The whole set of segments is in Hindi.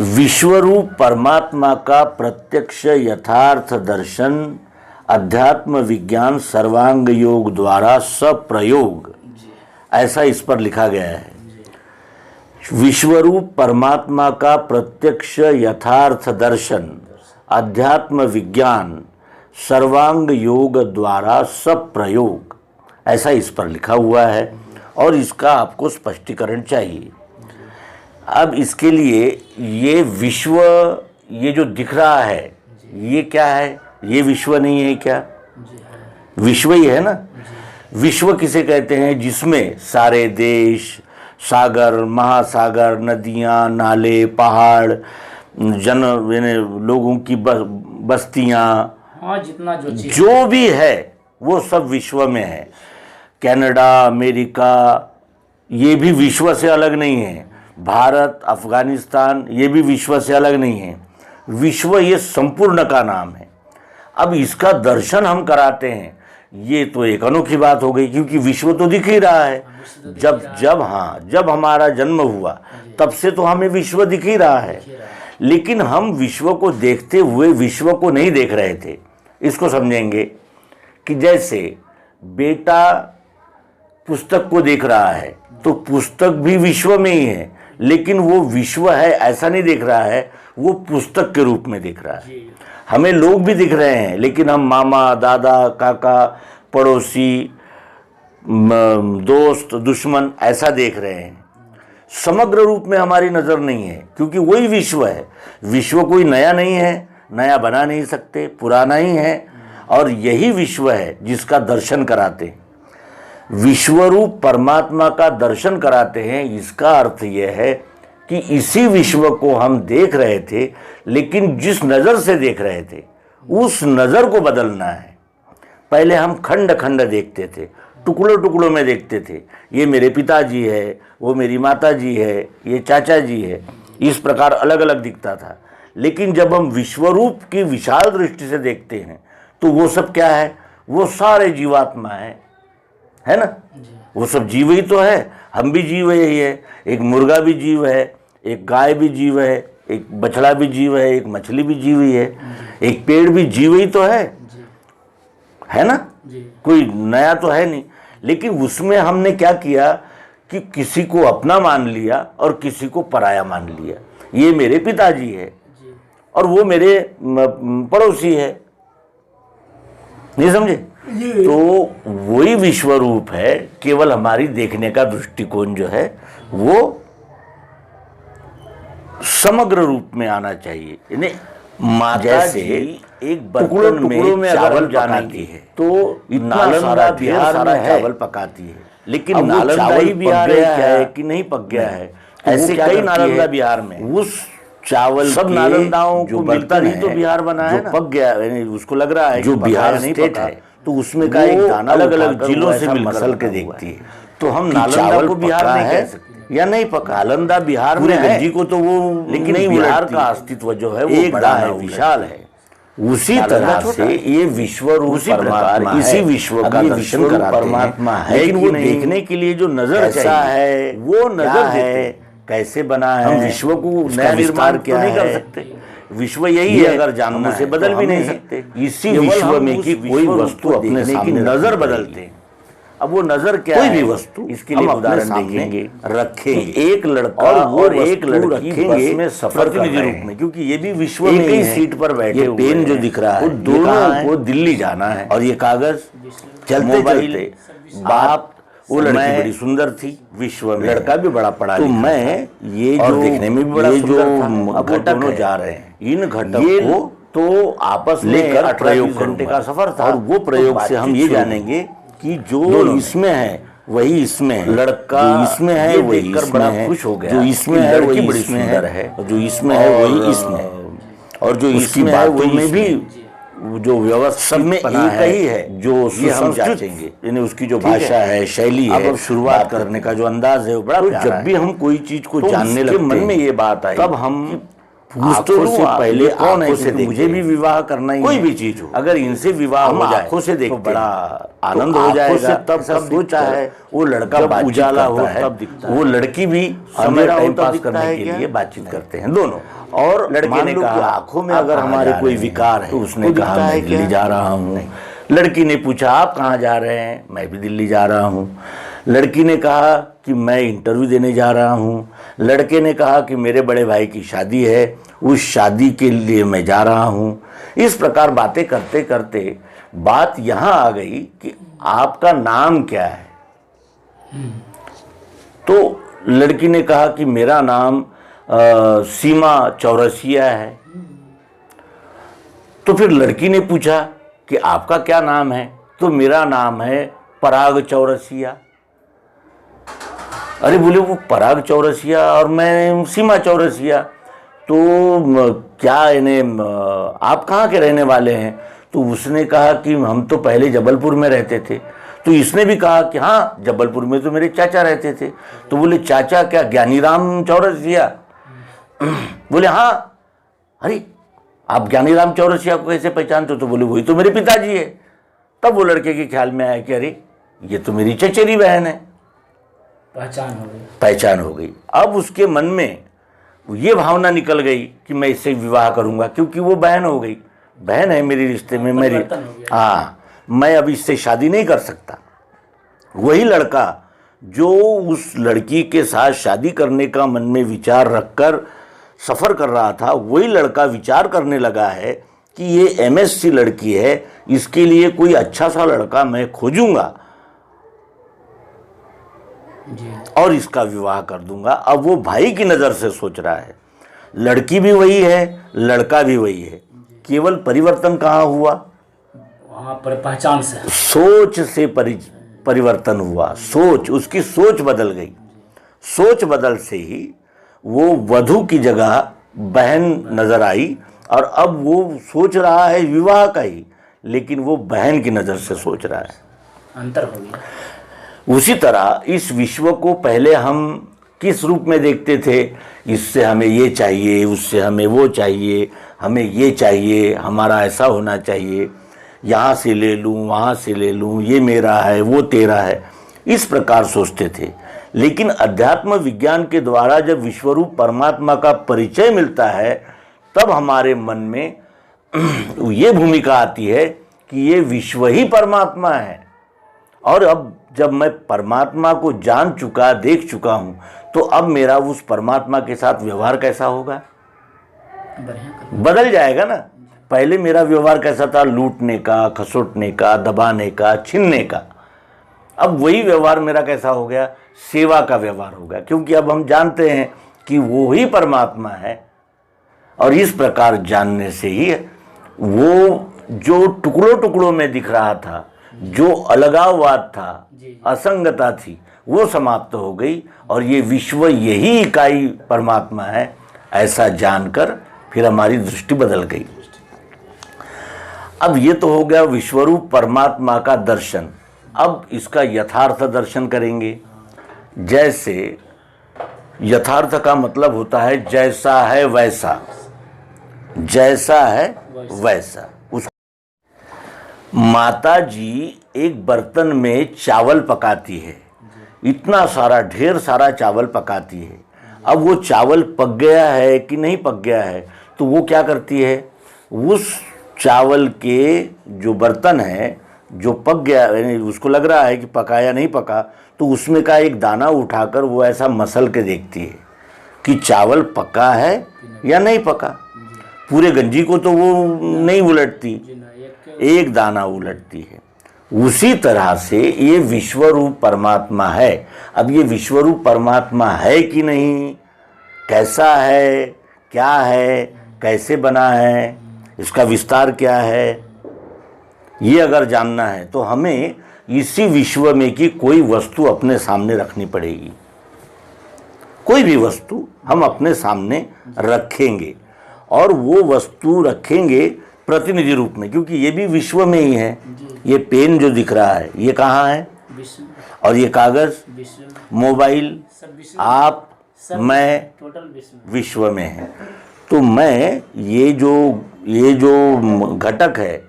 विश्वरूप परमात्मा का प्रत्यक्ष यथार्थ दर्शन अध्यात्म विज्ञान सर्वांग योग द्वारा सप्रयोग, ऐसा इस पर लिखा गया है। विश्वरूप परमात्मा का प्रत्यक्ष यथार्थ दर्शन अध्यात्म विज्ञान सर्वांग योग द्वारा सप्रयोग, ऐसा इस पर लिखा हुआ है और इसका आपको स्पष्टीकरण चाहिए। अब इसके लिए ये विश्व, ये जो दिख रहा है ये क्या है? ये विश्व नहीं है क्या? विश्व ही है ना। विश्व किसे कहते हैं? जिसमें सारे देश, सागर, महासागर, नदियाँ, नाले, पहाड़, लोगों की बस्तियाँ, जितना जो भी है वो सब विश्व में है। कनाडा, अमेरिका, ये भी विश्व से अलग नहीं है। भारत, अफगानिस्तान, ये भी विश्व से अलग नहीं है। विश्व ये संपूर्ण का नाम है। अब इसका दर्शन हम कराते हैं, ये तो एक अनोखी बात हो गई, क्योंकि विश्व तो दिख ही रहा है। जब हमारा जन्म हुआ तब से तो हमें विश्व दिख ही रहा है, लेकिन हम विश्व को देखते हुए विश्व को नहीं देख रहे थे। इसको समझेंगे कि जैसे बेटा पुस्तक को देख रहा है तो पुस्तक भी विश्व में ही है, लेकिन वो विश्व है ऐसा नहीं देख रहा है, वो पुस्तक के रूप में देख रहा है। हमें लोग भी दिख रहे हैं, लेकिन हम मामा, दादा, काका, पड़ोसी, दोस्त, दुश्मन ऐसा देख रहे हैं। समग्र रूप में हमारी नज़र नहीं है, क्योंकि वही विश्व है। विश्व कोई नया नहीं है, नया बना नहीं सकते, पुराना ही है, और यही विश्व है जिसका दर्शन कराते हैं। विश्वरूप परमात्मा का दर्शन कराते हैं, इसका अर्थ यह है कि इसी विश्व को हम देख रहे थे, लेकिन जिस नज़र से देख रहे थे उस नज़र को बदलना है। पहले हम खंड खंड देखते थे, टुकड़ों टुकड़ों में देखते थे। ये मेरे पिताजी है, वो मेरी माता जी है, ये चाचा जी है, इस प्रकार अलग अलग दिखता था। लेकिन जब हम विश्वरूप की विशाल दृष्टि से देखते हैं तो वो सब क्या है? वो सारे जीवात्मा है ना। वो सब जीव ही तो है, हम भी जीव ही है। एक मुर्गा भी जीव है, एक गाय भी जीव है, एक बछड़ा भी जीव है, एक मछली भी जीव ही है, एक पेड़ भी जीव ही तो है ना। कोई नया तो है नहीं, लेकिन उसमें हमने क्या किया कि किसी को अपना मान लिया और किसी को पराया मान लिया। ये मेरे पिताजी है और वो मेरे पड़ोसी है, नहीं समझे? तो वही विश्वरूप है, केवल हमारी देखने का दृष्टिकोण जो है वो समग्र रूप में आना चाहिए। माता जैसे एक बर्तन में चावल बनाती है तो नालंदा बिहार में चावल पकाती है, लेकिन नालंदा ही बिहार है कि नहीं पक गया है? ऐसे कई नालंदा बिहार में उस चावल सब नालंदाओं जो बर्तन ही तो बिहार बना है, जो पक गया उसको लग रहा है जो बिहार नहीं पका है, तो उसमें का एक दाना अलग अलग जिलों से मसल के देखती है। तो हम नालंदा को बिहार नहीं कह सकते या नहीं पका। नालंदा बिहार में गंजी को तो वो, लेकिन बिहार का अस्तित्व जो है वो बड़ा है, विशाल है। उसी तरह से ये विश्वरूप परमात्मा, इसी विश्व का दर्शन कराते परमात्मा है, लेकिन वो देखने के लिए जो नजर है वो नजर है कैसे बना है। हम विश्व को नया निर्माण क्या नहीं कर सकते, विश्व यही है, अगर जानना से बदल भी नहीं सकते। इसी विश्व में की कोई वस्तु अपने की नजर बदलते हैं। अब वो नजर क्या है? कोई भी वस्तु, इसके लिए उदाहरण देखेंगे, रखेंगे एक लड़का और एक लड़की रखेंगे में सफर प्रतिनिधि रूप में, क्योंकि ये भी विश्व में ही सीट पर बैठे। पेन जो दिख रहा है वो दोनों को दिल्ली जाना है, और ये कागज चलते चलते बाप, वो लड़की बड़ी सुंदर थी विश्व में, लड़का भी बड़ा पढ़ा, तो मैं ये जो देखने में भी बड़ा सुंदर था। अब दोनों जा रहे हैं, इन घटकों को तो आपस में लेकर प्रयोग घंटे का सफर था, और वो प्रयोग से हम ये जानेंगे कि जो इसमें है वही इसमें है, लड़का इसमें है वही इसमें बड़ा खुश हो गया, जो इसमें है वही बड़ी सुंदर है, जो इसमें है वही इसमें, और जो इसमें है वही में भी जो व्यवस्था में एक ही है, जो हम जांचेंगे, यानी उसकी जो भाषा है, शैली है, अब शुरुआत करने का जो अंदाज है वो बड़ा। तो जब भी हम कोई चीज को जानने लगते हैं, मन में ये बात आई, तब हम आंखों से पहले कौन है से मुझे भी विवाह करना ही, कोई भी चीज हो, अगर इनसे विवाह हो जाए आंखों से देखते तो बड़ा आनंद हो जाएगा। तब सोचा है वो लड़का उजाला हो तब दिखता है, वो लड़की भी समय टाइम पास करने के लिए बातचीत करते हैं दोनों। और लड़के ने कहा आंखों में अगर हमारे कोई विकार है तो उसने कहा मैं दिल्ली जा रहा हूँ। लड़की ने पूछा आप कहाँ जा रहे हैं? मैं भी दिल्ली जा रहा हूँ। लड़की ने कहा कि मैं इंटरव्यू देने जा रहा हूँ। लड़के ने कहा कि मेरे बड़े भाई की शादी है, उस शादी के लिए मैं जा रहा हूँ। इस प्रकार बातें करते करते बात यहाँ आ गई कि आपका नाम क्या है? तो लड़की ने कहा कि मेरा नाम सीमा चौरसिया है। तो फिर लड़की ने पूछा कि आपका क्या नाम है? तो मेरा नाम है पराग चौरसिया। अरे बोले वो पराग चौरसिया और मैं सीमा चौरसिया, तो क्या इन्हें आप कहाँ के रहने वाले हैं? तो उसने कहा कि हम तो पहले जबलपुर में रहते थे। तो इसने भी कहा कि हाँ जबलपुर में तो मेरे चाचा रहते थे। तो बोले चाचा क्या ज्ञानीराम चौरसिया? बोले हाँ। अरे आप ज्ञानीराम चौरसिया को कैसे पहचानते हो? तो बोले वही तो मेरे पिताजी है। तब वो लड़के के ख्याल में आया कि अरे ये तो मेरी चचेरी बहन है, पहचान हो गई। अब उसके मन में ये भावना निकल गई कि मैं इससे विवाह करूंगा, क्योंकि वो बहन हो गई, बहन है मेरे रिश्ते में, मेरी हाँ, मैं अब इससे शादी नहीं कर सकता। वही लड़का जो उस लड़की के साथ शादी करने का मन में विचार रखकर सफ़र कर रहा था, वही लड़का विचार करने लगा है कि ये एमएससी लड़की है, इसके लिए कोई अच्छा सा लड़का मैं खोजूंगा और इसका विवाह कर दूंगा। अब वो भाई की नज़र से सोच रहा है। लड़की भी वही है, लड़का भी वही है, केवल परिवर्तन कहाँ हुआ? वहाँ पर पहचान से, सोच से परिवर्तन हुआ। सोच, उसकी सोच बदल गई। सोच बदल से ही वो वधू की जगह बहन नजर आई और अब वो सोच रहा है विवाह का ही, लेकिन वो बहन की नज़र से सोच रहा है। अंतर हो गया। उसी तरह इस विश्व को पहले हम किस रूप में देखते थे? इससे हमें ये चाहिए, उससे हमें वो चाहिए, हमें ये चाहिए, हमारा ऐसा होना चाहिए, यहाँ से ले लूँ, वहाँ से ले लूँ, ये मेरा है, वो तेरा है, इस प्रकार सोचते थे। लेकिन अध्यात्म विज्ञान के द्वारा जब विश्वरूप परमात्मा का परिचय मिलता है, तब हमारे मन में ये भूमिका आती है कि ये विश्व ही परमात्मा है। और अब जब मैं परमात्मा को जान चुका, देख चुका हूँ, तो अब मेरा उस परमात्मा के साथ व्यवहार कैसा होगा? बदल जाएगा ना। पहले मेरा व्यवहार कैसा था? लूटने का, खसोटने का, दबाने का, छीनने का। अब वही व्यवहार मेरा कैसा हो गया? सेवा का व्यवहार हो गया, क्योंकि अब हम जानते हैं कि वो ही परमात्मा है। और इस प्रकार जानने से ही वो जो टुकड़ों टुकड़ों में दिख रहा था, जो अलगाववाद था, असंगता थी, वो समाप्त हो गई और ये विश्व यही इकाई परमात्मा है, ऐसा जानकर फिर हमारी दृष्टि बदल गई। अब ये तो हो गया विश्वरूप परमात्मा का दर्शन। अब इसका यथार्थ दर्शन करेंगे। जैसे यथार्थ का मतलब होता है जैसा है वैसा, जैसा है वैसा। उस माता जी एक बर्तन में चावल पकाती है, इतना सारा ढेर सारा चावल पकाती है। अब वो चावल पक गया है कि नहीं पक गया है, तो वो क्या करती है? उस चावल के जो बर्तन है, जो पक गया, उसको लग रहा है कि पका या नहीं पका, तो उसमें का एक दाना उठाकर वो ऐसा मसल के देखती है कि चावल पका है या नहीं पका। पूरे गंजी को तो वो नहीं उलटती, एक दाना उलटती है। उसी तरह से ये विश्वरूप परमात्मा है। अब ये विश्वरूप परमात्मा है कि नहीं, कैसा है, क्या है, कैसे बना है, इसका विस्तार क्या है, ये अगर जानना है तो हमें इसी विश्व में की कोई वस्तु अपने सामने रखनी पड़ेगी। कोई भी वस्तु हम अपने सामने रखेंगे और वो वस्तु रखेंगे प्रतिनिधि रूप में, क्योंकि ये भी विश्व में ही है। ये पेन जो दिख रहा है ये कहाँ है? और ये कागज, मोबाइल, आप, मैं, विश्व में है। तो मैं ये जो घटक है,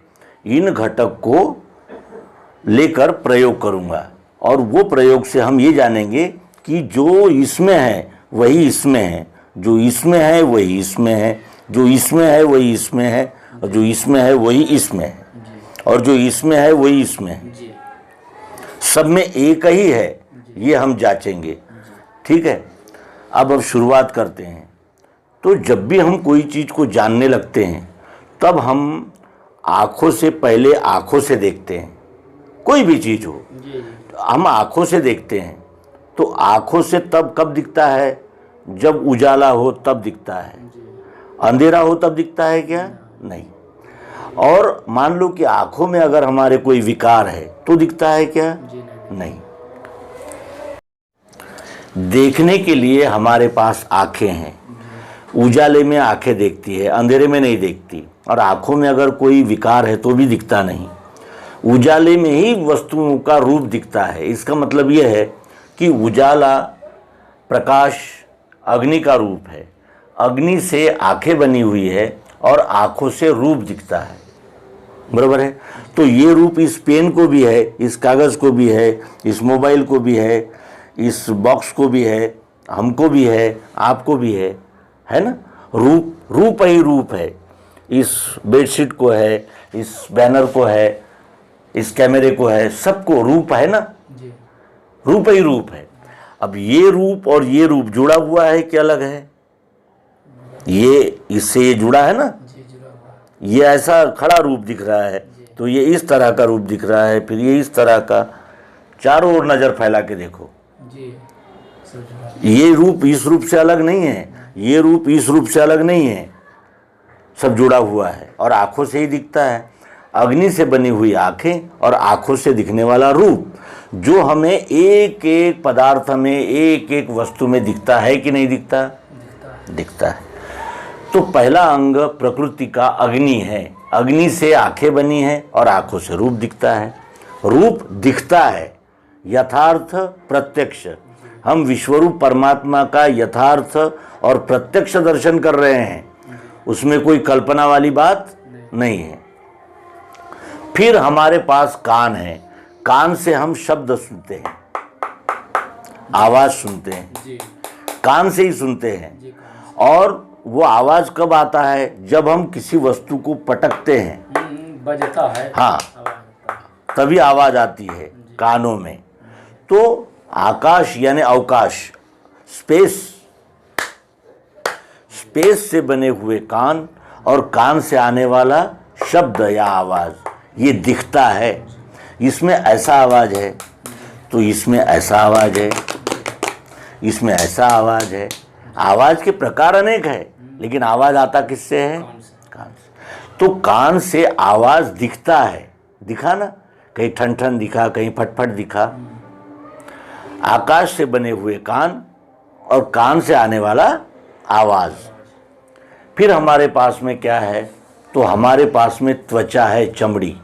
इन घटक को लेकर प्रयोग करूँगा, और वो प्रयोग से हम ये जानेंगे कि जो इसमें है वही इसमें है, जो इसमें है वही इसमें है, जो इसमें है वही इसमें है, और जो इसमें है वही इसमें है, और जो इसमें है वही इसमें है। सब में एक ही है, ये हम जांचेंगे। ठीक है, अब शुरुआत करते हैं। तो जब भी हम कोई चीज़ को जानने लगते हैं तब हम आँखों से पहले आँखों से देखते हैं। कोई भी चीज़ हो हम आँखों से देखते हैं। तो आँखों से तब कब दिखता है? जब उजाला हो तब दिखता है। अंधेरा हो तब दिखता है क्या? नहीं। और मान लो कि आँखों में अगर हमारे कोई विकार है तो दिखता है क्या? नहीं। देखने के लिए हमारे पास आँखें हैं। उजाले में आँखें देखती है, अंधेरे में नहीं देखती। और आँखों में अगर कोई विकार है तो भी दिखता नहीं। उजाले में ही वस्तुओं का रूप दिखता है। इसका मतलब यह है कि उजाला, प्रकाश अग्नि का रूप है। अग्नि से आंखें बनी हुई है और आंखों से रूप दिखता है। बराबर है? तो ये रूप इस पेन को भी है, इस कागज़ को भी है, इस मोबाइल को भी है, इस बॉक्स को भी है, हमको भी है, आपको भी है ना? रूप ही रूप है। इस बेडशीट को है, इस बैनर को है, इस कैमरे को है, सबको रूप है ना? रूप ही रूप है। अब ये रूप और ये रूप जुड़ा हुआ है कि अलग है? ये इससे ये जुड़ा है ना? ये ऐसा खड़ा रूप दिख रहा है, तो ये इस तरह का रूप दिख रहा है, फिर ये इस तरह का। चारों ओर नज़र फैला के देखो, ये रूप इस रूप से अलग नहीं है, ये रूप इस रूप से अलग नहीं है, सब जुड़ा हुआ है और आँखों से ही दिखता है। अग्नि से बनी हुई आँखें और आँखों से दिखने वाला रूप, जो हमें एक एक पदार्थ में, एक एक वस्तु में दिखता है कि नहीं दिखता? दिखता है। तो पहला अंग प्रकृति का अग्नि है। अग्नि से आंखें बनी हैं और आंखों से रूप दिखता है। रूप दिखता है, यथार्थ प्रत्यक्ष। हम विश्वरूप परमात्मा का यथार्थ और प्रत्यक्ष दर्शन कर रहे हैं, उसमें कोई कल्पना वाली बात नहीं है। फिर हमारे पास कान है। कान से हम शब्द सुनते हैं, आवाज सुनते हैं, कान से ही सुनते हैं। और वो आवाज कब आता है? जब हम किसी वस्तु को पटकते हैं, बजता है, हाँ, तभी आवाज आती है कानों में। तो आकाश यानी अवकाश, स्पेस से बने हुए कान और कान से आने वाला शब्द या आवाज, ये दिखता है। इसमें ऐसा आवाज है तो इसमें ऐसा आवाज है, इसमें ऐसा आवाज है। आवाज के प्रकार अनेक है, लेकिन आवाज आता किससे है? कान से। तो कान से आवाज दिखता है, दिखा ना? कहीं ठन ठन दिखा, कहीं फटफट दिखा। आकाश से बने हुए कान और कान से आने वाला आवाज। फिर हमारे पास में क्या है? तो हमारे पास में त्वचा है, चमड़ी।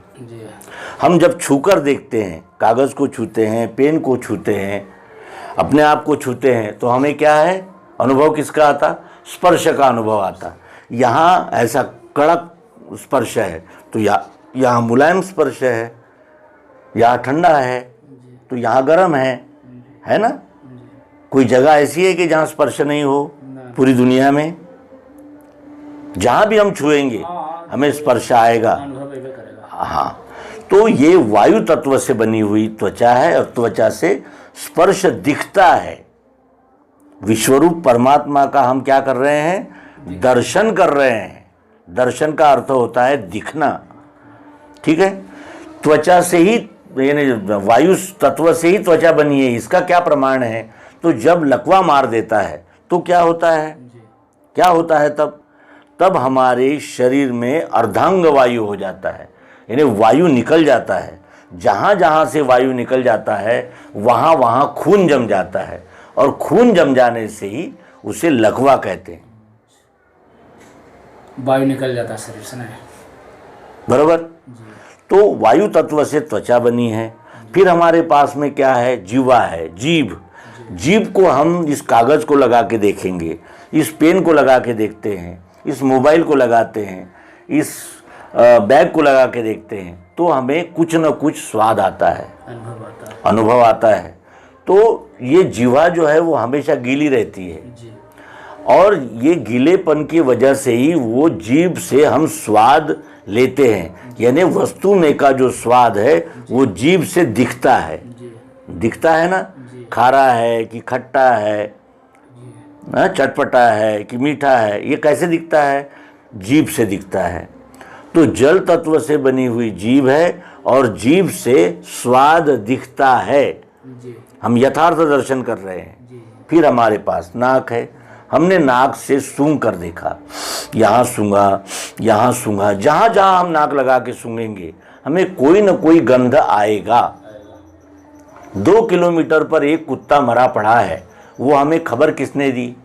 हम जब छूकर देखते हैं, कागज़ को छूते हैं, पेन को छूते हैं, अपने आप को छूते हैं, तो हमें क्या है? अनुभव किसका आता? स्पर्श का अनुभव आता। यहाँ ऐसा कड़क स्पर्श है तो यहाँ मुलायम स्पर्श है, यहाँ ठंडा है तो यहाँ गर्म है ना? कोई जगह ऐसी है कि जहाँ स्पर्श नहीं हो? पूरी दुनिया में जहाँ भी हम छुएंगे हमें स्पर्श आएगा। हाँ, तो ये वायु तत्व से बनी हुई त्वचा है और त्वचा से स्पर्श दिखता है। विश्वरूप परमात्मा का हम क्या कर रहे हैं? दर्शन कर रहे हैं। दर्शन का अर्थ होता है दिखना। ठीक है? त्वचा से ही, यानी वायु तत्व से ही त्वचा बनी है। इसका क्या प्रमाण है? तो जब लकवा मार देता है तो क्या होता है? क्या होता है तब हमारे शरीर में अर्धांग वायु हो जाता है, यानी वायु निकल जाता है। जहाँ जहाँ से वायु निकल जाता है वहाँ वहाँ खून जम जाता है, और खून जम जाने से ही उसे लकवा कहते हैं। वायु निकल जाता है शरीर से, नहीं? बराबर। तो वायु तत्व से त्वचा बनी है। फिर हमारे पास में क्या है? जीवा है, जीभ। जीभ को हम इस कागज़ को लगा के देखेंगे, इस पेन को लगा के देखते हैं, इस मोबाइल को लगाते हैं, इस बैग को लगा के देखते हैं, तो हमें कुछ न कुछ स्वाद आता है, अनुभव आता है। तो ये जीवा जो है वो हमेशा गीली रहती है जी। और ये गीलेपन की वजह से ही वो जीभ से हम स्वाद लेते हैं, यानी वस्तु में का जो स्वाद है वो जीभ से दिखता है, दिखता है ना, खारा है कि खट्टा है, चटपटा है कि मीठा है, ये कैसे दिखता है? जीभ से दिखता है। तो जल तत्व से बनी हुई जीभ है और जीभ से स्वाद दिखता है। हम यथार्थ दर्शन कर रहे हैं। फिर हमारे पास नाक है, हमने नाक से सूंघ कर देखा, यहाँ सूंघा, यहाँ सूंघा, जहाँ जहाँ हम नाक लगा के सूंघेंगे हमें कोई न कोई गंध आएगा। 2 किलोमीटर पर एक कुत्ता मरा पड़ा है, वो हमें खबर किसने दी?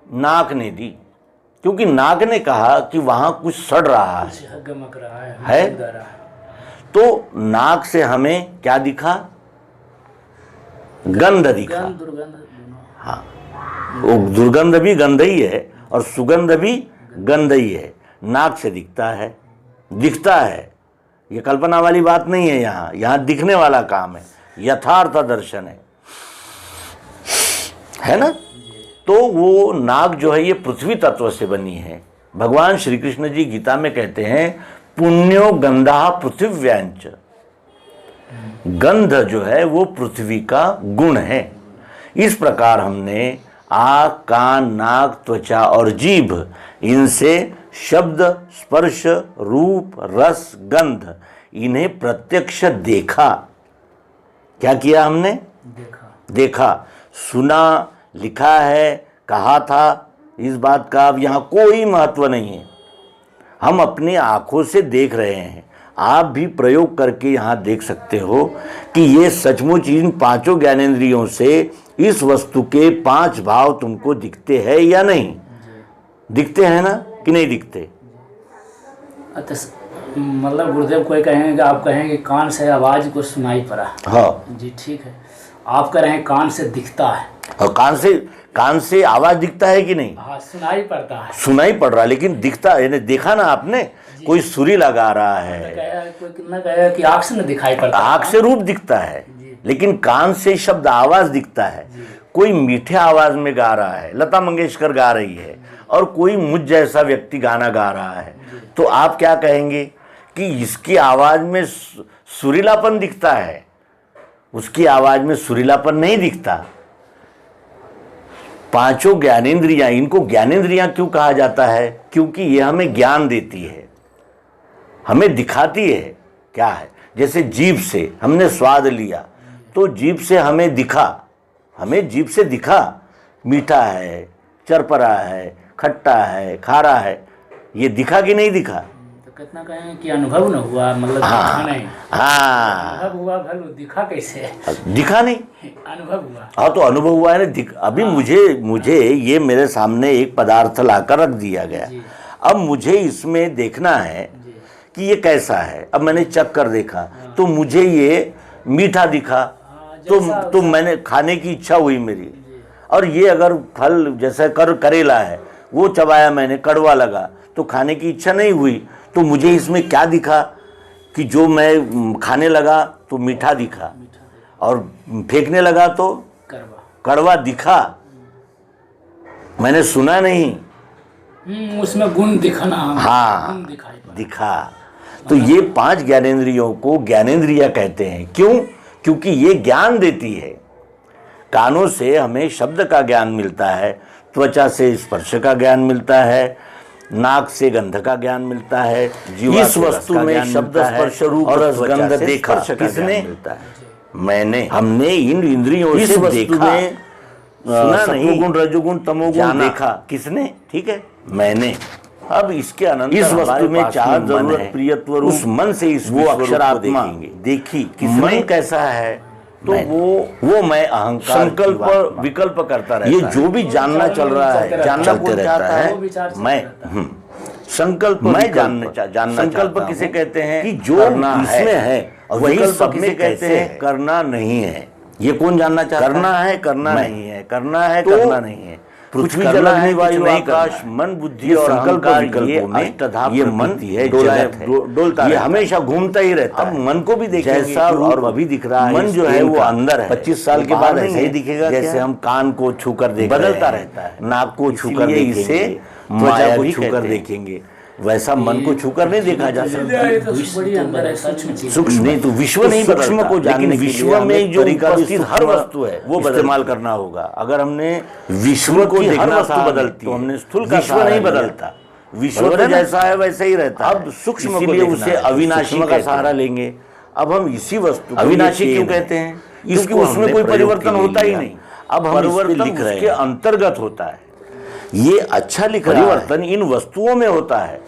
नाक ने दी, क्योंकि नाक ने कहा कि वहाँ कुछ सड़ रहा है, गमक रहा है। तो नाक से हमें क्या दिखा? गंध दिखा। हाँ, वो दुर्गंध भी गंध ही है और सुगंध भी गंध ही है। नाक से दिखता है, दिखता है, ये कल्पना वाली बात नहीं है। यहाँ दिखने वाला काम है, यथार्थ दर्शन है ना। तो वो नाक जो है ये पृथ्वी तत्व से बनी है। भगवान श्री कृष्ण जी गीता में कहते हैं पुण्यो गंधा पृथिव्यांच, गंध जो है वो पृथ्वी का गुण है। इस प्रकार हमने आँख, कान, नाक, त्वचा और जीभ, इनसे शब्द, स्पर्श, रूप, रस, गंध, इन्हें प्रत्यक्ष देखा। क्या किया हमने? देखा, सुना, लिखा है, कहा था, इस बात का अब यहाँ कोई महत्व नहीं है। हम अपनी आंखों से देख रहे हैं। आप भी प्रयोग करके यहाँ देख सकते हो कि ये सचमुच इन 5 ज्ञानेंद्रियों से इस वस्तु के 5 भाव तुमको दिखते हैं या नहीं? दिखते हैं ना कि नहीं दिखते? मतलब गुरुदेव कोई कहेंगे, आप कहेंगे कान से आवाज को सुनाई पड़ा। हाँ जी ठीक है, आप कह रहे हैं कान से दिखता है। और कान से आवाज दिखता है कि नहीं? हाँ, सुनाई पड़ता है। सुनाई पड़ रहा, लेकिन दिखता, यानी देखा ना आपने, कोई सुरी लगा रहा है, कोई कितना कहेगा कि आँख से न दिखाई पड़ता, आँख से रूप दिखता है, लेकिन कान से शब्द आवाज दिखता है। कोई मीठे आवाज में गा रहा है, लता मंगेशकर गा रही है, और कोई मुझ जैसा व्यक्ति गाना गा रहा है, तो आप क्या कहेंगे कि इसकी आवाज में सुरीलापन दिखता है, उसकी आवाज में सुरीलापन नहीं दिखता। 5 ज्ञानेंद्रियां, इनको ज्ञानेंद्रियां क्यों कहा जाता है? क्योंकि ये हमें ज्ञान देती है, हमें दिखाती है। क्या है? जैसे जीभ से हमने स्वाद लिया तो जीभ से हमें दिखा, हमें जीभ से दिखा, मीठा है, चरपरा है, खट्टा है, खारा है, ये दिखा कि नहीं दिखा? तो कितना कहें कि अनुभव न हुआ, मतलब दिखा नहीं। हाँ, अनुभव हुआ, भले दिखा कैसे? दिखा नहीं, अनुभव हुआ। हाँ, तो अनुभव हुआ है ना। अभी मुझे ये मेरे सामने एक पदार्थ लाकर रख दिया गया, अब मुझे इसमें देखना है कि ये कैसा है। अब मैंने चख कर देखा तो मुझे ये मीठा दिखा, तो मैंने खाने की इच्छा हुई मेरी। और ये अगर फल जैसे करेला है, वो चबाया मैंने, कड़वा लगा, तो खाने की इच्छा नहीं हुई। तो मुझे इसमें क्या दिखा कि जो मैं खाने लगा तो मीठा दिखा, और फेंकने लगा तो कड़वा दिखा। मैंने सुना नहीं, उसमें गुण दिखना। हाँ, दिखा। तो ये 5 ज्ञानेंद्रियों को ज्ञानेंद्रिया कहते हैं। क्यों? क्योंकि ये ज्ञान देती है। कानों से हमें शब्द का ज्ञान मिलता है, त्वचा से स्पर्श का ज्ञान मिलता है, नाक से गंध का ज्ञान मिलता है, इस वस्तु में शब्द, स्पर्श, रूप और गंध देखा किसने? मैंने। हमने इन इंद्रियों से देखा, सुना नहीं, गुण, रजोगुण, तमोगुण देखा किसने? ठीक है, मैंने। अब इसके अनंतर इस वस्तु में 4 जरूरत, प्रियत्व, उस मन से इस वो अक्षरात्मा देखी कि मन कैसा है, तो वो मैं अहंकार, संकल्प, विकल्प करता रहता है। ये जो भी जानना चल रहा है, जानना कौन चाहता है? मैं। संकल्प मैं जानना, संकल्प किसे कहते हैं? कि जो इसमें है, और वही सब में कहते हैं करना नहीं है। ये कौन जानना चाहता है? करना है, करना नहीं है, करना है, करना नहीं है। पृथ्वी जल अग्नि वायु आकाश मन बुद्धि और अहंकार विकल्पों में ये मन है, डोलता है, हमेशा घूमता ही रहता है। अब मन को भी देखेंगे जैसा और अभी दिख रहा है, मन जो है वो अंदर है। 25 साल के बाद ऐसा ही दिखेगा। जैसे हम कान को छूकर देख बदलता रहता है, नाक को छूकर देखेंगे, त्वचा को छूकर देखेंगे, वैसा मन को छूकर नहीं देखा जा सकता। सूक्ष्म नहीं तो विश्व नहीं, सूक्ष्म को जानने विश्व में जो उपस्थित हर वस्तु है वो इस्तेमाल करना होगा। अगर हमने विश्व को देखना वस्तु बदलती तो हमने स्थूल का विश्व नहीं बदलता, विश्व तो जैसा है वैसा ही रहता। अब सूक्ष्म को उसे अविनाशी का सहारा लेंगे। अब हम इसी वस्तु अविनाशी क्यों कहते हैं? इसकी उसमें कोई परिवर्तन होता ही नहीं। अब हम परिवर्तन उसके अंतर्गत होता है। ये अच्छा लिख रहा है, परिवर्तन इन वस्तुओं में होता है।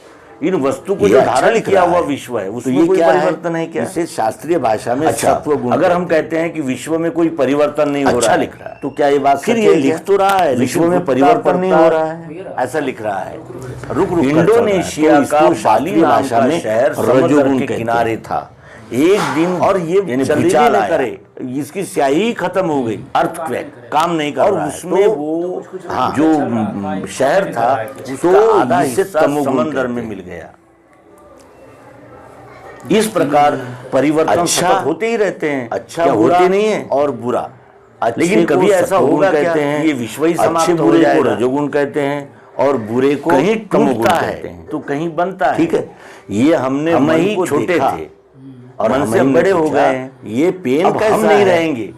इन वस्तु को जो धारण किया हुआ विश्व है उसमें कोई परिवर्तन है क्या? इसे शास्त्रीय भाषा में सत्व गुण। अगर हम कहते हैं कि विश्व में कोई परिवर्तन नहीं हो रहा है, लिख रहा है, तो क्या ये बात फिर ये लिख तो रहा है विश्व में परिवर्तन नहीं हो रहा है, ऐसा लिख रहा है। रुक इंडोनेशिया का शाली भाषा में शहर रजोगुण के किनारे था। एक दिन और ये विचार करे, इसकी स्याही खत्म हो गई, अर्थक्वेक काम नहीं कर रहा है, उसमें तो वो हाँ, जो शहर था तो आधा हिस्सा समंदर में मिल गया। इस प्रकार परिवर्तन सतत होते ही रहते हैं। अच्छा होते नहीं है और बुरा, लेकिन कभी ऐसा होगा कहते हैं ये विश्व ही समाप्त हो जाएगा, रजोगुण कहते हैं, और बुरे को कहीं टूटता है तो कहीं बनता है। ठीक है, ये हमने हम ही छोटे थे और मन से बड़े हो गए हैं, ये पेन कैसा हम नहीं रहेंगे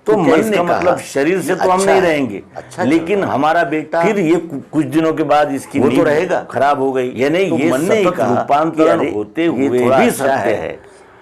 तो मन ने मतलब शरीर से तो हम नहीं रहेंगे। अच्छा, लेकिन हमारा बेटा फिर ये कुछ दिनों के बाद इसकी वो तो रहेगा, खराब हो गई। ये नहीं, ये मन ने रूपांतरण होते हुए भी सत्य है,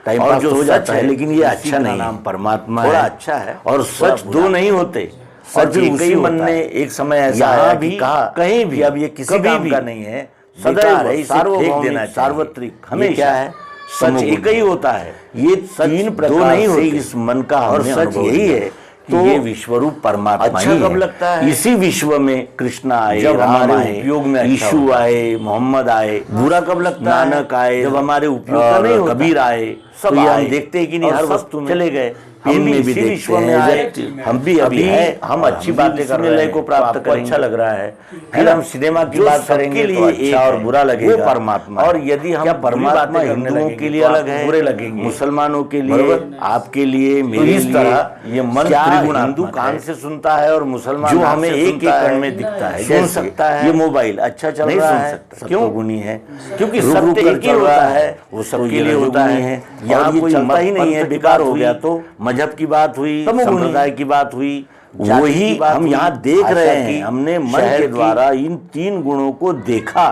टाइम पास हो जाता है, लेकिन ये अच्छा नहीं। नाम परमात्मा थोड़ा अच्छा है और सच दो नहीं होते। सच उसी मन ने एक समय ऐसा आया कि कहा कहीं भी अब ये किसी काम का नहीं है, सदैव सार्वभौमिक सार्वत्रिक हमेशा है, सच एक ही होता है। ये तीन प्रकार नहीं होते इस मन का, और सच यही है तो ये विश्वरूप परमात्मा अच्छा ही कब लगता है। इसी विश्व में कृष्ण आए, जब हमारे उपयोग में यीशु आए, मोहम्मद आए। बुरा कब लगता है? नानक आए, जब हमारे उपयोग का नहीं होता। कबीर आए, सब हम देखते हैं कि नहीं हर वस्तु में चले गए। हम भी इसी विश्व में आए, हम भी अभी है, हम अच्छी बातें कर रहे हैं को प्राप्त करेंगे, अच्छा लग रहा है। फिर हम सिनेमा की बात करेंगे तो अच्छा और बुरा लगेगा, वो परमात्मा। और यदि हम परमात्मा हिंदुओं के लिए अलग है, बुरे लगेंगे, मुसलमानों के लिए, आपके लिए, मेरी इस तरह ये मन त्रिगुण, हिंदू कान से सुनता है और मुसलमान जो हमें एक कण में दिखता है सुन सकता है। ये मोबाइल अच्छा चल रहा है, क्यों गुणी है? क्योंकि सत्य एक ही होता है, वो सबके लिए होता है। यहाँ कोई चलता ही नहीं है, बेकार हो गया। तो मजहब की बात हुई, संप्रदाय की बात हुई, वही हम यहाँ देख रहे हैं। हमने मन के द्वारा इन तीन गुणों को देखा,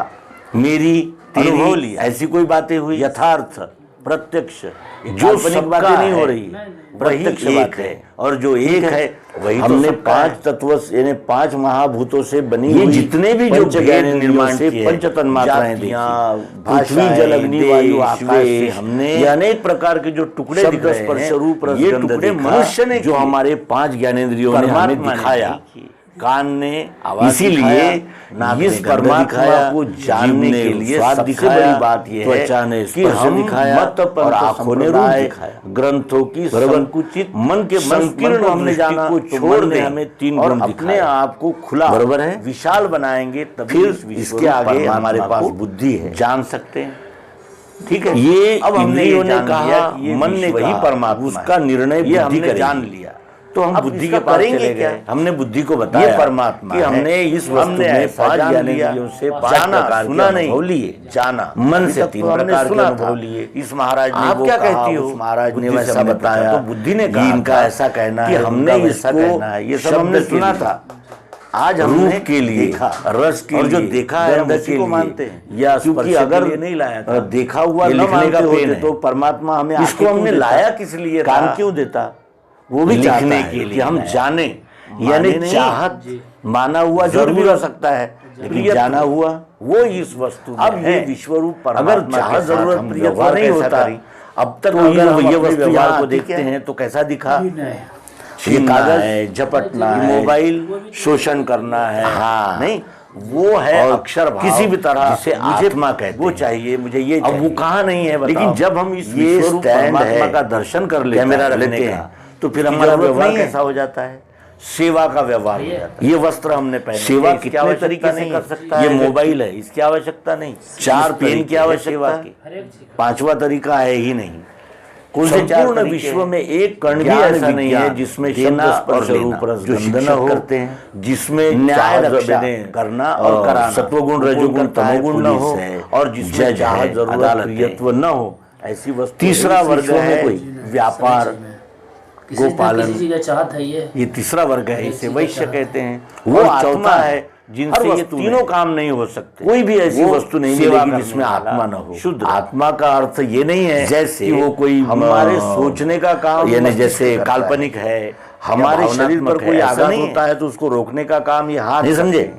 मेरी अनुभव लिया। ऐसी कोई बातें हुई यथार्थ प्रत्यक्ष, जो सब बातें नहीं हो रही, प्रत्यक्ष बात है। और जो एक है वही हमने तो 5 तत्व यानी 5 महाभूतों से बनी हुई जितने भी जो जगह निर्माण से पंच तन्मात्राएं देखी, पृथ्वी जल अग्नि वायु आकाश, हमने अनेक प्रकार के जो टुकड़े दिख रहे हैं, ये टुकड़े मनुष्य ने जो हमारे 5 ज्ञानेंद्रियों ने हमें दिखाया। कान ने इसीलिए इस परमात्मा को जानने के लिए सबसे बड़ी बात यह है कि हम मत और आंखों ने रूप दिखाया, ग्रंथों की संकुचित मन के संकीर्ण हमने जाना को छोड़ दे, हमें 3 गुण अपने आप को खुला बराबर है विशाल बनाएंगे, तभी इसके आगे हमारे पास बुद्धि है, जान सकते हैं। ठीक है, ये अब हमने कहा मन ने वही परमात्मा, उसका निर्णय बुद्धि ने जान लिया, तो हम बुद्धि के पास चले गए। हमने बुद्धि को बताया ये परमात्मा कि हमने इस वस्तु में 5 ज्ञानेंद्रियों से 5 प्रकार सुना नहीं लिए, जाना मन से 3 प्रकार के अनुभव लिए। इस महाराज ने आप क्या कहती हो? महाराज ने वैसा बताया, तो बुद्धि ने कहा इनका ऐसा कहना है, हमने इसको ये सब हमने सुना था। आज हमने के लिए रस के और जो देखा है हम उसी को मानते हैं, या क्योंकि अगर नहीं लाया था देखा हुआ न मानते होते तो परमात्मा हमें इसको हमने लाया किस लिए, काम क्यों देता? वो भी लिखने के लिए हम जाने, यानी चाहत माना हुआ जो भी हो सकता है, लेकिन जाना हुआ वो इस वस्तु में अब ये विश्वरूप परमात्मा। अगर चाहत जरूरत प्रियता नहीं होता, अब तक अगर हम ये वस्तु व्यवहार को देखते हैं तो कैसा दिखा? छीनना है, झपटना है, मोबाइल शोषण करना है, हाँ नहीं वो है अक्षर भाव, किसी भी तरह जिसे आत्मा कहते वो चाहिए मुझे, ये अब वो कहाँ नहीं है। लेकिन जब हम इस विश्वरूप परमात्मा का दर्शन कर लेते हैं तो फिर हमारा व्यवहार कैसा हो जाता है? सेवा का व्यवहार हो जाता है। ये वस्त्र हमने पहने, सेवा कितने तरीके से कर सकता है। ये मोबाइल है, इसकी आवश्यकता नहीं। 4 पेन की आवश्यकता है, 5वां तरीका है ही नहीं। संपूर्ण विश्व में एक कण भी ऐसा नहीं है जिसमें शब्द स्पर्श रूप रस गंध न हो, जिसमें न्याय रक्षा करना और कराना, सत्वगुण रजोगुण तमोगुण न हो, और जिसमें चाह जरूरत प्रियत्व न हो, ऐसी वस्तु। तीसरा वर्ग है व्यापार, गोपालन, किसी का चाहत है ये तीसरा वर्ग है, इसे वैश्य कहते हैं। वो आत्मा है जिनसे ये तीनों काम नहीं हो सकते। कोई भी ऐसी वस्तु नहीं मिलेगी जिसमें आत्मा न हो। शुद्ध आत्मा का अर्थ ये नहीं है जैसे वो कोई हमारे सोचने का काम, यानी जैसे काल्पनिक है, हमारे शरीर पर कोई आघात होता है तो उसको रोकने का काम ये हाथ, नहीं समझे,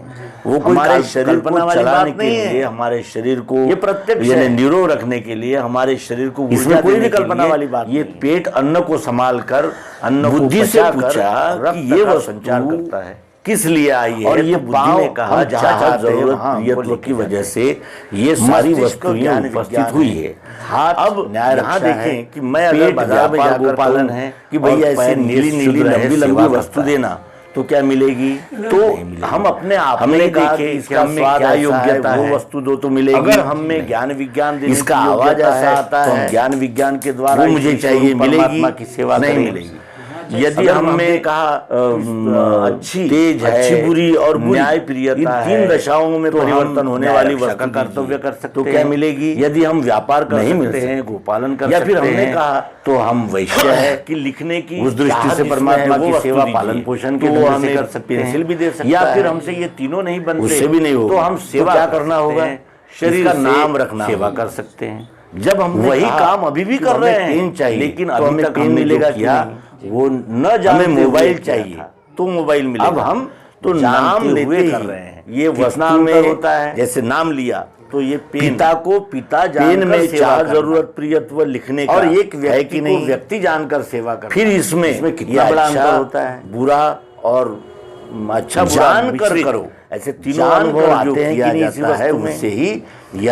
वो कोई हमारे शरीर को चलाने के लिए, हमारे शरीर को ये प्रत्यक्ष यानी निरो रखने के लिए, हमारे शरीर को, इसमें कोई भी कल्पना वाली बात। ये पेट अन्न को संभाल कर, अन्न बुद्धि से पूछा कि ये वह संचार करता है किस लिए आई है, और ये बुद्धि ने कहा जहाँ जरूरत प्रियत्व की वजह से ये सारी वस्तुएं उपस्थित हुई है। अब यहाँ देखें कि मैं अगर बाजार में जाकर गोपालन है कि भाई ऐसे नीली नीली लंबी लंबी वस्तु देना तो क्या मिलेगी, तो हम अपने आप हमने कहा कि इसका हमें क्या योग्यता है, वो वस्तु दो तो मिलेगी। अगर हमें ज्ञान विज्ञान देने इसका आवाज ऐसा आता है, ज्ञान विज्ञान के द्वारा मुझे चाहिए मिलेगी, की सेवा नहीं मिलेगी। यदि हमने कहा अच्छी तेज है, अच्छी बुरी और न्याय प्रियता, इन 3 दशाओं में परिवर्तन होने वाली वस्तु का कर्तव्य कर सकते, तो क्या मिलेगी। यदि हम व्यापार कर सकते हैं, गोपालन कर सकते हैं, या फिर हमने कहा तो हम वैश्य है कि लिखने की उस दृष्टि से परमात्मा की सेवा पालन पोषण के ढंग से कर सकते हैं, पेंसिल भी दे सकते हैं, या फिर हमसे ये तीनों नहीं बनते, उससे भी नहीं होगा, तो हम सेवा क्या करना होगा, शरीर का नाम रखना, सेवा कर सकते हैं। जब हम वही काम अभी भी कर रहे हैं चाहिए, लेकिन अभी तक पेन मिलेगा क्या, वो न जाने मोबाइल चाहिए तो मोबाइल मिलेगा। अब हम तो नाम लेते कर रहे हैं, ये वस्तु में होता है, जैसे नाम लिया तो ये पिता को पिता पेन में चाह जरूरत प्रियत्व लिखने का, और एक व्यक्ति को व्यक्ति जानकर सेवा करना। फिर इसमें कितना बड़ा अंतर होता है, बुरा और अच्छा जान कर करो, ऐसे तीनों अनुभव आते हैं कि इसी वस्तु में से ही,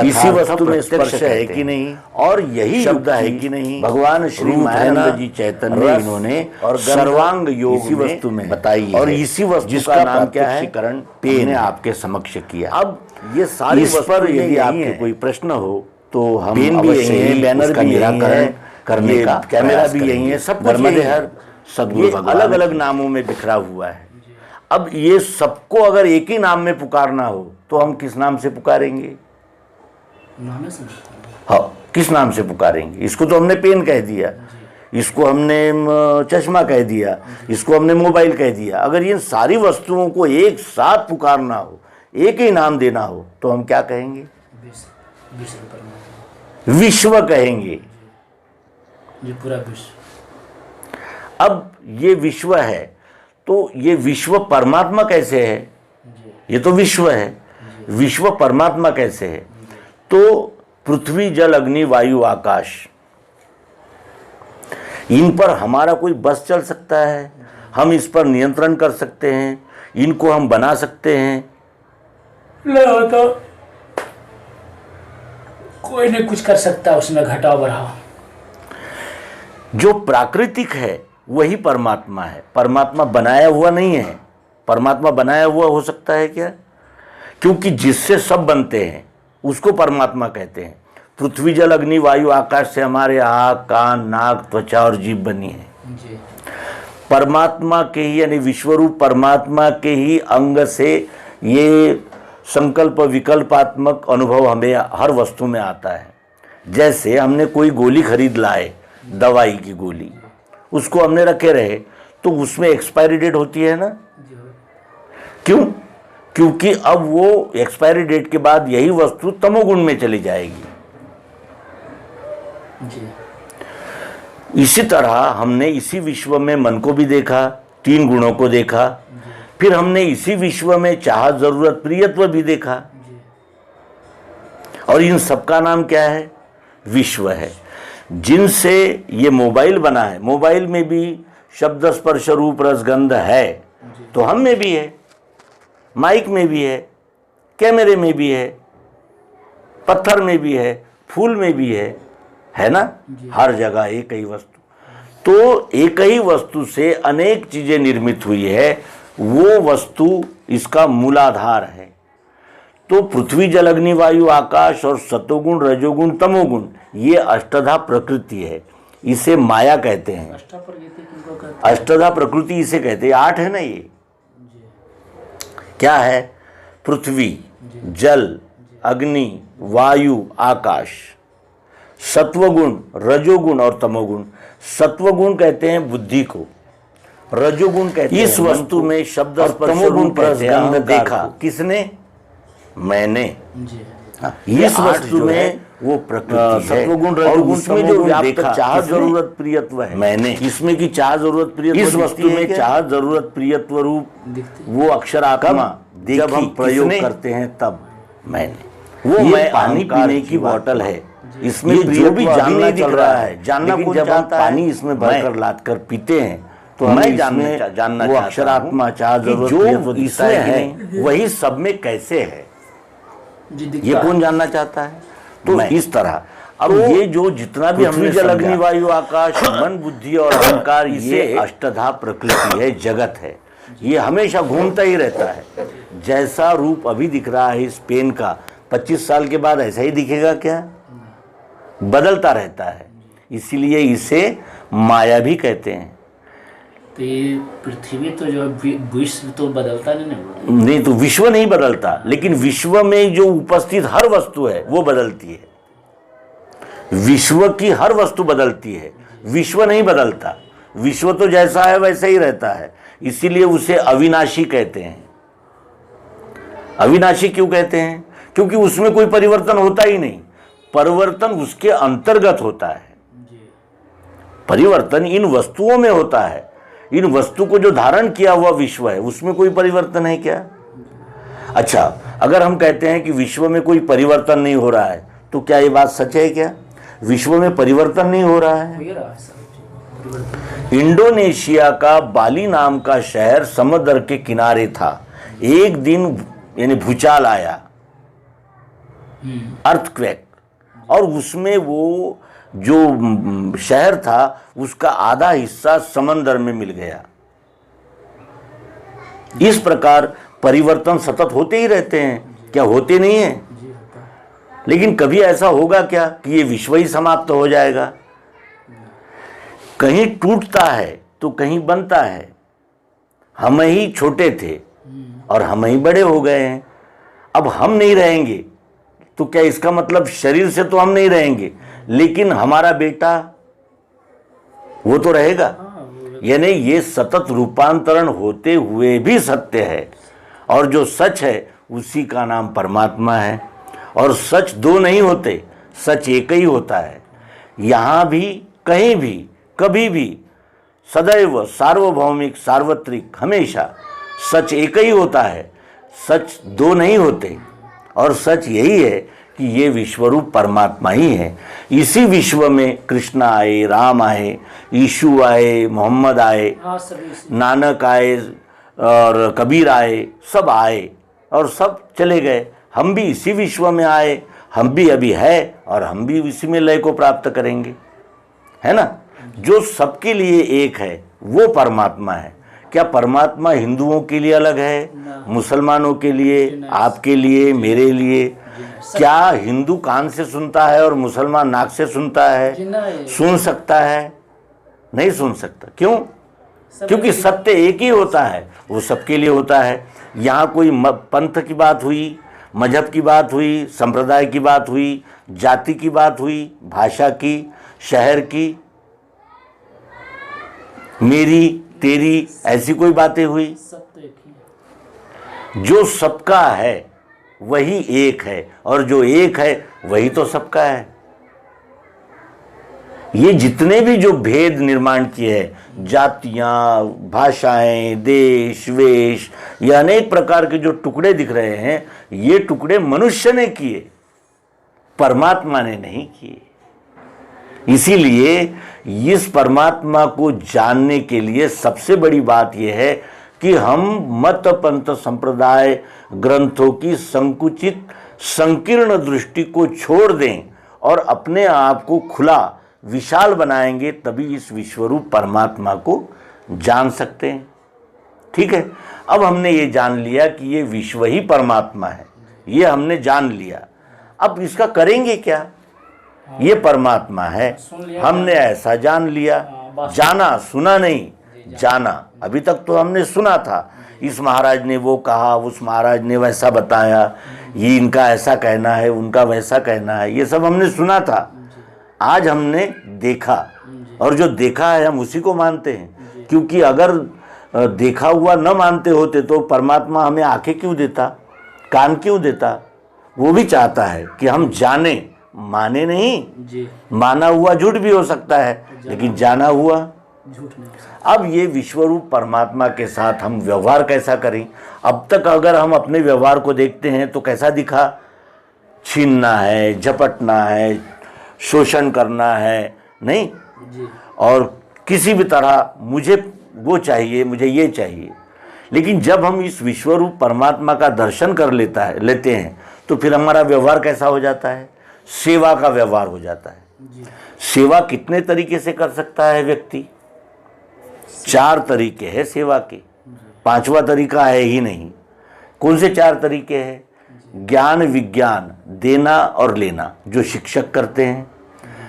इसी वस्तु में स्पर्श है कि नहीं, और यही शब्द है कि नहीं। भगवान श्री मायानंद जी चैतन्य इन्होंने और सर्वांग योग इसी वस्तु में बताई है, और इसी वस्तु जिसका नाम क्या है, पेन ने आपके समक्ष किया। अब ये सारी इस पर यदि आपके कोई प्रश्न हो तो हम पेन भी यही है, बैनर का निराकरण करने का, कैमरा भी यही है, सब धर्मदेहर सद्गुरु अलग अलग नामों में बिखरा हुआ है। अब ये सबको अगर एक ही नाम में पुकारना हो तो हम किस नाम से पुकारेंगे, हाँ किस नाम से पुकारेंगे। इसको तो हमने पेन कह दिया, इसको हमने चश्मा कह दिया, इसको हमने मोबाइल कह दिया। अगर इन सारी वस्तुओं को एक साथ पुकारना हो, एक ही नाम देना हो, तो हम क्या कहेंगे, विश्व कहेंगे, पूरा विश्व। अब ये विश्व है तो ये विश्व परमात्मा कैसे है, ये तो विश्व है, विश्व परमात्मा कैसे है, तो पृथ्वी जल अग्नि वायु आकाश, इन पर हमारा कोई बस चल सकता है, हम इस पर नियंत्रण कर सकते हैं, इनको हम बना सकते हैं, तो कोई नहीं कुछ कर सकता, उसमें घटाव बढ़ाव। जो प्राकृतिक है वही परमात्मा है, परमात्मा बनाया हुआ नहीं है। परमात्मा बनाया हुआ हो सकता है क्या, क्योंकि जिससे सब बनते हैं उसको परमात्मा कहते हैं। पृथ्वी जल अग्नि वायु आकाश से हमारे आँख कान नाक त्वचा और जीभ बनी है जी। परमात्मा के ही यानी विश्वरूप परमात्मा के ही अंग से ये संकल्प विकल्पात्मक अनुभव हमें हर वस्तु में आता है। जैसे हमने कोई गोली खरीद लाए, दवाई की गोली, उसको हमने रखे रहे तो उसमें एक्सपायरी डेट होती है ना, क्यों, क्योंकि अब वो एक्सपायरी डेट के बाद यही वस्तु तमोगुण में चली जाएगी जी। इसी तरह हमने इसी विश्व में मन को भी देखा, 3 गुणों को देखा, फिर हमने इसी विश्व में चाह जरूरत प्रियत्व भी देखा, और इन सबका नाम क्या है, विश्व है। जिनसे ये मोबाइल बना है, मोबाइल में भी शब्द स्पर्श रूप रस गंध है, तो हम में भी है, माइक में भी है, कैमरे में भी है, पत्थर में भी है, फूल में भी है ना, हर जगह एक ही वस्तु। तो एक ही वस्तु से अनेक चीजें निर्मित हुई है, वो वस्तु इसका मूलाधार है। तो पृथ्वी जल अग्नि वायु आकाश और सतोगुण रजोगुण तमोगुण ये अष्टधा प्रकृति है, इसे माया कहते हैं। अष्टधा प्रकृति इसे कहते हैं। 8 है ना ये। क्या है? पृथ्वी, जल, अग्नि, वायु, आकाश, सत्वगुण, रजोगुण और तमोगुण। सत्वगुण कहते हैं बुद्धि को, रजोगुण कहते हैं इस वस्तु में शब्द स्पर्श रूप गंध देखा। किसने? मैंने। इस वस्तु में वो प्रकृति है। सत्वगुण रजोगुण उसमें जो व्याप्त चाह जरूरत प्रियत्व है, मैंने। इसमें की चाह जरूरत प्रियत्व, इस वस्तु में चाह जरूरत प्रियत्व रूप वो अक्षर आत्मा जब हम प्रयोग करते हैं तब मैंने। वो मैं पानी पीने की बोतल है, इसमें जो भी जानना चल रहा है, जानना कौन जब आप पानी इसमें भरकर लाद कर पीते हैं तो हमें जानना वो अक्षरात्मा चाह जरूरत जो इसमें है वही सब में कैसे है, ये कौन जानना चाहता है? तो इस तरह अब ये जो जितना भी हमने जल अग्नि वायु आकाश मन बुद्धि और अहंकार ये अष्टधा प्रकृति है, जगत है। ये हमेशा घूमता ही रहता है। जैसा रूप अभी दिख रहा है इस पेन का, 25 साल के बाद ऐसा ही दिखेगा क्या? बदलता रहता है। इसीलिए इसे माया भी कहते हैं। तो ये पृथ्वी तो जो विश्व तो बदलता नहीं, तो विश्व नहीं बदलता, लेकिन विश्व में जो उपस्थित हर वस्तु है वो बदलती है। विश्व की हर वस्तु बदलती है, विश्व नहीं बदलता। विश्व तो जैसा है वैसा ही रहता है, इसीलिए उसे अविनाशी कहते हैं। अविनाशी क्यों कहते हैं? क्योंकि उसमें कोई परिवर्तन होता ही नहीं, परिवर्तन उसके अंतर्गत होता है। परिवर्तन इन वस्तुओं में होता है। इन वस्तु को जो धारण किया हुआ विश्व है उसमें कोई परिवर्तन है क्या? अच्छा, अगर हम कहते हैं कि विश्व में कोई परिवर्तन नहीं हो रहा है तो क्या ये बात सच है क्या? विश्व में परिवर्तन नहीं हो रहा है। इंडोनेशिया का बाली नाम का शहर समुद्र के किनारे था। एक दिन यानी भूचाल आया, अर्थक्वेक, और उसमें वो जो शहर था उसका आधा हिस्सा समंदर में मिल गया। इस प्रकार परिवर्तन सतत होते ही रहते हैं, क्या होते नहीं है? लेकिन कभी ऐसा होगा क्या कि ये विश्व ही समाप्त हो जाएगा? कहीं टूटता है तो कहीं बनता है। हम ही छोटे थे और हम ही बड़े हो गए हैं। अब हम नहीं रहेंगे तो क्या इसका मतलब शरीर से तो हम नहीं रहेंगे, लेकिन हमारा बेटा वो तो रहेगा। यानी ये सतत रूपांतरण होते हुए भी सत्य है, और जो सच है उसी का नाम परमात्मा है। और सच दो नहीं होते, सच एक ही होता है। यहाँ भी, कहीं भी, कभी भी, सदैव सार्वभौमिक सार्वत्रिक हमेशा सच एक ही होता है। सच दो नहीं होते, और सच यही है कि ये विश्वरूप परमात्मा ही है। इसी विश्व में कृष्ण आए, राम आए, यीशु आए, मोहम्मद आए, नानक आए और कबीर आए, सब आए और सब चले गए। हम भी इसी विश्व में आए, हम भी अभी है और हम भी इसी में लय को प्राप्त करेंगे, है ना। जो सबके लिए एक है वो परमात्मा है। क्या परमात्मा हिंदुओं के लिए अलग है, मुसलमानों के लिए, आपके लिए, मेरे लिए? क्या हिंदू कान से सुनता है और मुसलमान नाक से सुनता है? सुन सकता है? नहीं सुन सकता। क्यों? क्योंकि सत्य एक ही होता है, वो सबके लिए होता है। यहाँ कोई पंथ की बात हुई, मजहब की बात हुई, संप्रदाय की बात हुई, जाति की बात हुई, भाषा की, शहर की, मेरी तेरी, ऐसी कोई बातें हुई? जो सबका है वही एक है, और जो एक है वही तो सबका है। ये जितने भी जो भेद निर्माण किए हैं, जातियां, भाषाएं, देश, वेश, ये अनेक प्रकार के जो टुकड़े दिख रहे हैं, ये टुकड़े मनुष्य ने किए, परमात्मा ने नहीं किए। इसीलिए इस परमात्मा को जानने के लिए सबसे बड़ी बात यह है कि हम मत पंथ संप्रदाय ग्रंथों की संकुचित संकीर्ण दृष्टि को छोड़ दें और अपने आप को खुला विशाल बनाएंगे तभी इस विश्वरूप परमात्मा को जान सकते हैं। ठीक है, अब हमने ये जान लिया कि ये विश्व ही परमात्मा है, ये हमने जान लिया। अब इसका करेंगे क्या? ये परमात्मा है, हमने ऐसा जान लिया, जाना, सुना नहीं, जाना। अभी तक तो हमने सुना था, इस महाराज ने वो कहा, उस महाराज ने वैसा बताया, ये इनका ऐसा कहना है, उनका वैसा कहना है, ये सब हमने सुना था। आज हमने देखा, और जो देखा है हम उसी को मानते हैं, क्योंकि अगर देखा हुआ न मानते होते तो परमात्मा हमें आंखें क्यों देता, कान क्यों देता? वो भी चाहता है कि हम जाने, माने नहीं। माना हुआ झूठ भी हो सकता है, लेकिन जाना हुआ झूठ नहीं। अब ये विश्वरूप परमात्मा के साथ हम व्यवहार कैसा करें? अब तक अगर हम अपने व्यवहार को देखते हैं तो कैसा दिखा? छीनना है, झपटना है, शोषण करना है, नहीं जी। और किसी भी तरह मुझे वो चाहिए, मुझे ये चाहिए। लेकिन जब हम इस विश्वरूप परमात्मा का दर्शन कर लेते हैं तो फिर हमारा व्यवहार कैसा हो जाता है? सेवा का व्यवहार हो जाता है जी। सेवा कितने तरीके से कर सकता है व्यक्ति? 4 तरीके हैं सेवा के, 5वां तरीका है ही नहीं। कौन से 4 तरीके हैं? ज्ञान विज्ञान, देना और लेना, जो शिक्षक करते हैं।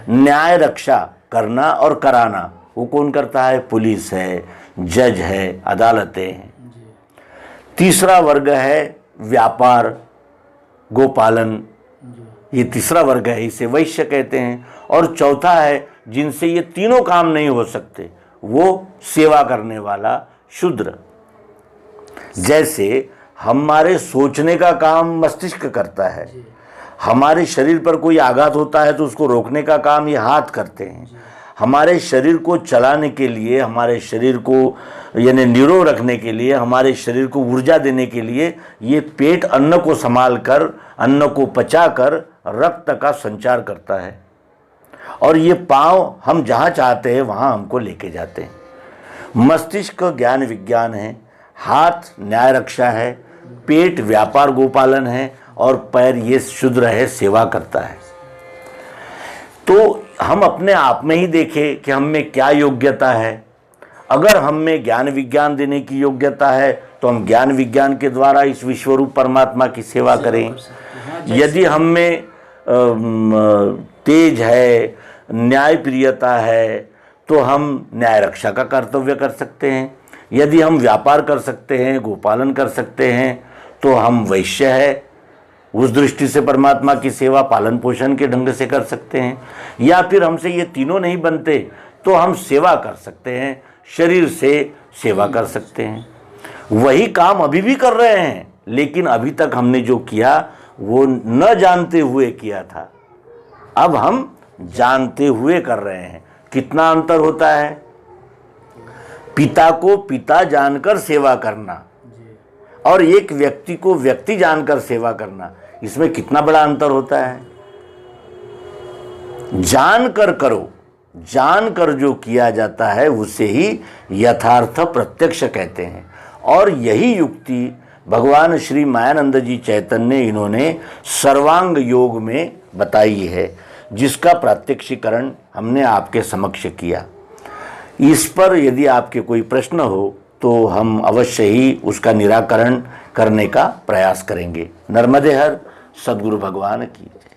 न्याय रक्षा, करना और कराना, वो कौन करता है? पुलिस है, जज है, अदालतें हैं। तीसरा वर्ग है व्यापार, गोपालन, ये तीसरा वर्ग है, इसे वैश्य कहते हैं। और चौथा है जिनसे ये तीनों काम नहीं हो सकते, वो सेवा करने वाला शूद्र। जैसे हमारे सोचने का काम मस्तिष्क करता है, हमारे शरीर पर कोई आघात होता है तो उसको रोकने का काम ये हाथ करते हैं, हमारे शरीर को चलाने के लिए, हमारे शरीर को यानी निरोग रखने के लिए, हमारे शरीर को ऊर्जा देने के लिए ये पेट अन्न को संभाल कर, अन्न को पचाकर रक्त का संचार करता है। और ये पांव हम जहाँ चाहते हैं वहाँ हमको लेके जाते हैं। मस्तिष्क ज्ञान विज्ञान है, हाथ न्याय रक्षा है, पेट व्यापार गोपालन है, और पैर ये शूद्र है, सेवा करता है। तो हम अपने आप में ही देखें कि हम में क्या योग्यता है। अगर हम में ज्ञान विज्ञान देने की योग्यता है तो हम ज्ञान विज्ञान के द्वारा इस विश्वरूप परमात्मा की सेवा करें। यदि हम में तेज है, न्याय प्रियता है, तो हम न्याय रक्षा का कर्तव्य कर सकते हैं। यदि हम व्यापार कर सकते हैं, गोपालन कर सकते हैं, तो हम वैश्य है, उस दृष्टि से परमात्मा की सेवा पालन पोषण के ढंग से कर सकते हैं। या फिर हमसे ये तीनों नहीं बनते तो हम सेवा कर सकते हैं, शरीर से सेवा कर सकते हैं। वही काम अभी भी कर रहे हैं, लेकिन अभी तक हमने जो किया वो न जानते हुए किया था, अब हम जानते हुए कर रहे हैं। कितना अंतर होता है? पिता को पिता जानकर सेवा करना और एक व्यक्ति को व्यक्ति जानकर सेवा करना, इसमें कितना बड़ा अंतर होता है। जानकर करो, जानकर जो किया जाता है उसे ही यथार्थ प्रत्यक्ष कहते हैं। और यही युक्ति भगवान श्री मायानंद जी चैतन्य इन्होंने सर्वांग योग में बताई है, जिसका प्रात्यक्षिकरण हमने आपके समक्ष किया। इस पर यदि आपके कोई प्रश्न हो तो हम अवश्य ही उसका निराकरण करने का प्रयास करेंगे। नर्मदे हर, सद्गुरु भगवान की जय।